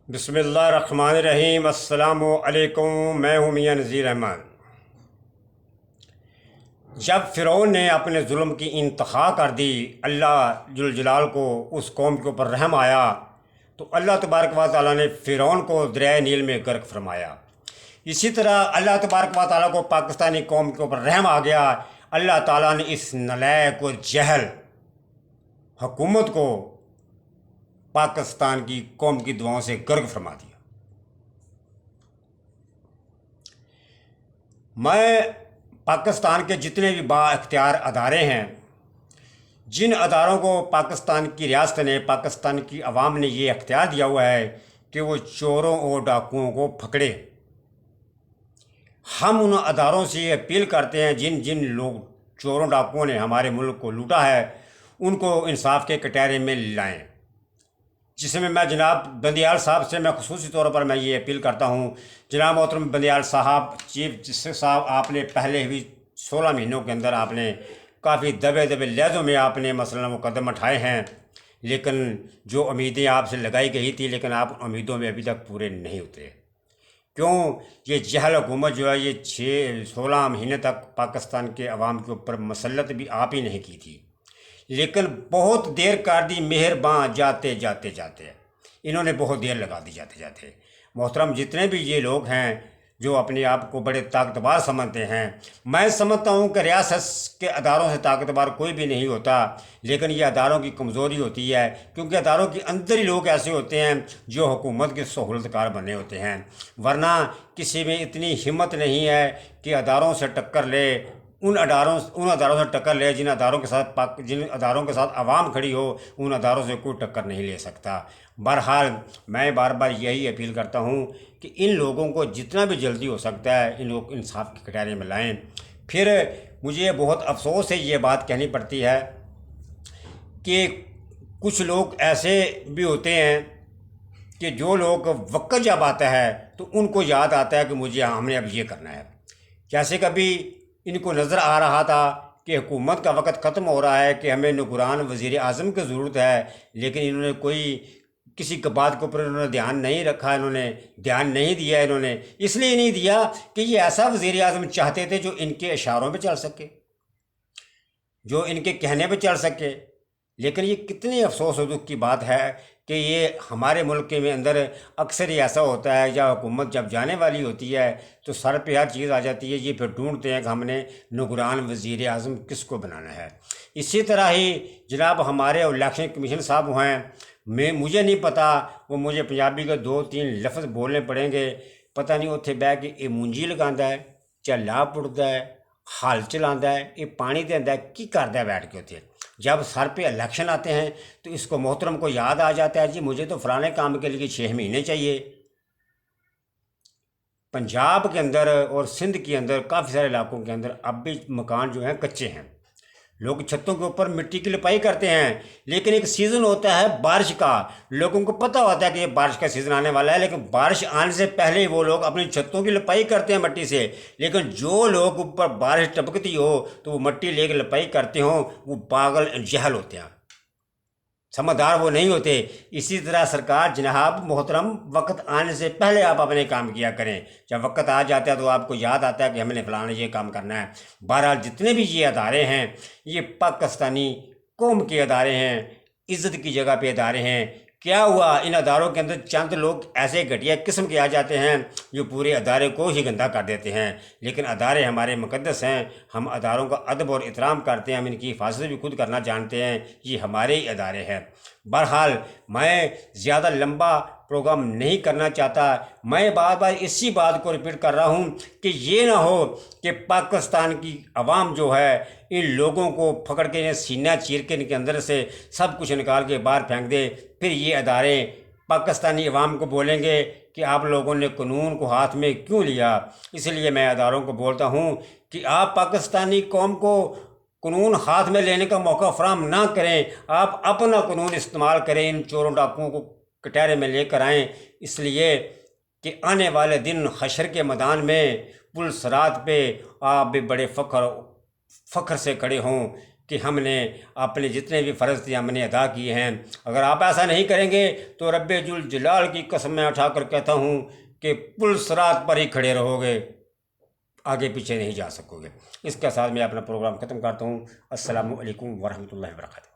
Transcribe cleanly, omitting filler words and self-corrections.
بسم اللہ الرحمن الرحیم۔ السلام علیکم، میں ہوں میاں نذیر احمد۔ جب فرعون نے اپنے ظلم کی انتہا کر دی، اللہ جل جلال کو اس قوم کے اوپر رحم آیا تو اللہ تبارک و تعالیٰ نے فرعون کو دریائے نیل میں غرق فرمایا۔ اسی طرح اللہ تبارک و تعالیٰ کو پاکستانی قوم کے اوپر رحم آ گیا۔ اللہ تعالیٰ نے اس نالائق و جہل حکومت کو پاکستان کی قوم کی دعاؤں سے غرق فرما دیا۔ میں پاکستان کے جتنے بھی با اختیار ادارے ہیں، جن اداروں کو پاکستان کی ریاست نے، پاکستان کی عوام نے یہ اختیار دیا ہوا ہے کہ وہ چوروں اور ڈاکوؤں کو پکڑے، ہم ان اداروں سے یہ اپیل کرتے ہیں جن جن لوگ چوروں ڈاکوؤں نے ہمارے ملک کو لوٹا ہے ان کو انصاف کے کٹہرے میں لائیں۔ جس میں جناب بندیال صاحب سے میں خصوصی طور پر میں یہ اپیل کرتا ہوں، جناب محترم بندیال صاحب، چیف جسٹس صاحب، آپ نے پہلے بھی 16 مہینوں کے اندر آپ نے کافی دبے لہجوں میں آپ نے مسئلہ مقدم اٹھائے ہیں، لیکن جو امیدیں آپ سے لگائی گئی تھی لیکن آپ امیدوں میں ابھی تک پورے نہیں اترے۔ کیوں؟ یہ جہل حکومت جو ہے یہ 16 مہینے تک پاکستان کے عوام کے اوپر مسلط بھی آپ ہی نہیں کی تھی، لیکن بہت دیر کر دی مہرباں جاتے انہوں نے بہت دیر لگا دی جاتے جاتے۔ محترم، جتنے بھی یہ لوگ ہیں جو اپنے آپ کو بڑے طاقتور سمجھتے ہیں، میں سمجھتا ہوں کہ ریاست کے اداروں سے طاقتور کوئی بھی نہیں ہوتا، لیکن یہ اداروں کی کمزوری ہوتی ہے، کیونکہ اداروں کے اندر ہی لوگ ایسے ہوتے ہیں جو حکومت کے سہولت کار بنے ہوتے ہیں، ورنہ کسی میں اتنی ہمت نہیں ہے کہ اداروں سے ٹکر لے، ان اداروں سے ٹکر لے جن اداروں کے ساتھ عوام کھڑی ہو، ان اداروں سے کوئی ٹکر نہیں لے سکتا۔ بہرحال میں بار بار یہی اپیل کرتا ہوں کہ ان لوگوں کو جتنا بھی جلدی ہو سکتا ہے ان لوگ انصاف کے کٹہرے میں لائیں۔ پھر مجھے بہت افسوس سے یہ بات کہنی پڑتی ہے کہ کچھ لوگ ایسے بھی ہوتے ہیں کہ جو لوگ وقت جب آتا ہے تو ان کو یاد آتا ہے کہ ہم نے اب یہ کرنا ہے۔ جیسے کبھی ان کو نظر آ رہا تھا کہ حکومت کا وقت ختم ہو رہا ہے کہ ہمیں نگران وزیر اعظم کی ضرورت ہے، لیکن انہوں نے کسی بات کے اوپر انہوں نے دھیان نہیں رکھا، انہوں نے دھیان نہیں دیا، انہوں نے اس لیے نہیں دیا کہ یہ ایسا وزیر اعظم چاہتے تھے جو ان کے اشاروں پہ چل سکے، جو ان کے کہنے پہ چل سکے۔ لیکن یہ کتنی افسوس و دکھ کی بات ہے کہ یہ ہمارے ملک میں اندر اکثر ہی ایسا ہوتا ہے، جب حکومت جب جانے والی ہوتی ہے تو سر پہ ہر چیز آ جاتی ہے، یہ پھر ڈھونڈتے ہیں کہ ہم نے نگران وزیر اعظم کس کو بنانا ہے۔ اسی طرح ہی جناب ہمارے الیکشن کمیشن صاحب ہیں، مجھے نہیں پتا، وہ مجھے پنجابی کے 2-3 لفظ بولنے پڑیں گے، پتہ نہیں اتنے بہ کے یہ مونجی لگاتا ہے، چلا پڑتا ہے، ہل چلاتا ہے، یہ پانی دینا ہے، کی کرتا ہے بیٹھ کے اتنے۔ جب سر پہ الیکشن آتے ہیں تو اس کو محترم کو یاد آ جاتا ہے جی مجھے تو فلانے کام کے لیے 6 مہینے چاہیے۔ پنجاب کے اندر اور سندھ کے اندر کافی سارے علاقوں کے اندر اب بھی مکان جو ہیں کچے ہیں، لوگ چھتوں کے اوپر مٹی کی لپائی کرتے ہیں، لیکن ایک سیزن ہوتا ہے بارش کا، لوگوں کو پتہ ہوتا ہے کہ یہ بارش کا سیزن آنے والا ہے، لیکن بارش آنے سے پہلے ہی وہ لوگ اپنی چھتوں کی لپائی کرتے ہیں مٹی سے۔ لیکن جو لوگ اوپر بارش ٹپکتی ہو تو وہ مٹی لے کے لپائی کرتے ہوں، وہ پاگل جہل ہوتے ہیں، سمجھدار وہ نہیں ہوتے۔ اسی طرح سرکار جناب محترم وقت آنے سے پہلے آپ اپنے کام کیا کریں، جب وقت آ جاتا ہے تو آپ کو یاد آتا ہے کہ ہم نے فلانا یہ کام کرنا ہے۔ بہرحال جتنے بھی یہ ادارے ہیں یہ پاکستانی قوم کے ادارے ہیں، عزت کی جگہ پہ ادارے ہیں۔ کیا ہوا؟ ان اداروں کے اندر چند لوگ ایسے گھٹیا قسم کے آ جاتے ہیں جو پورے ادارے کو ہی گندہ کر دیتے ہیں، لیکن ادارے ہمارے مقدس ہیں، ہم اداروں کا ادب اور احترام کرتے ہیں، ہم ان کی حفاظت بھی خود کرنا جانتے ہیں، یہ ہمارے ہی ادارے ہیں۔ بہرحال میں زیادہ لمبا پروگرام نہیں کرنا چاہتا، میں بار بار اسی بات کو ریپیٹ کر رہا ہوں کہ یہ نہ ہو کہ پاکستان کی عوام جو ہے ان لوگوں کو پکڑ کے سینہ چیر کے ان کے اندر سے سب کچھ نکال کے باہر پھینک دے، پھر یہ ادارے پاکستانی عوام کو بولیں گے کہ آپ لوگوں نے قانون کو ہاتھ میں کیوں لیا۔ اس لیے میں اداروں کو بولتا ہوں کہ آپ پاکستانی قوم کو قانون ہاتھ میں لینے کا موقع فراہم نہ کریں، آپ اپنا قانون استعمال کریں، ان چوروں ڈاکوؤں کو کٹہرے میں لے کر آئیں، اس لیے کہ آنے والے دن حشر کے میدان میں پل صراط پہ آپ بھی بڑے فخر سے کھڑے ہوں کہ ہم نے اپنے جتنے بھی فرض تھے ہم نے ادا کیے ہیں. اگر آپ ایسا نہیں کریں گے تو رب ذوالجلال کی قسم میں اٹھا کر کہتا ہوں کہ پل صراط پر ہی کھڑے رہو گے، آگے پیچھے نہیں جا سکو گے. اس کے ساتھ میں اپنا پروگرام ختم کرتا ہوں. السلام علیکم ورحمۃ اللہ وبرکاتہ.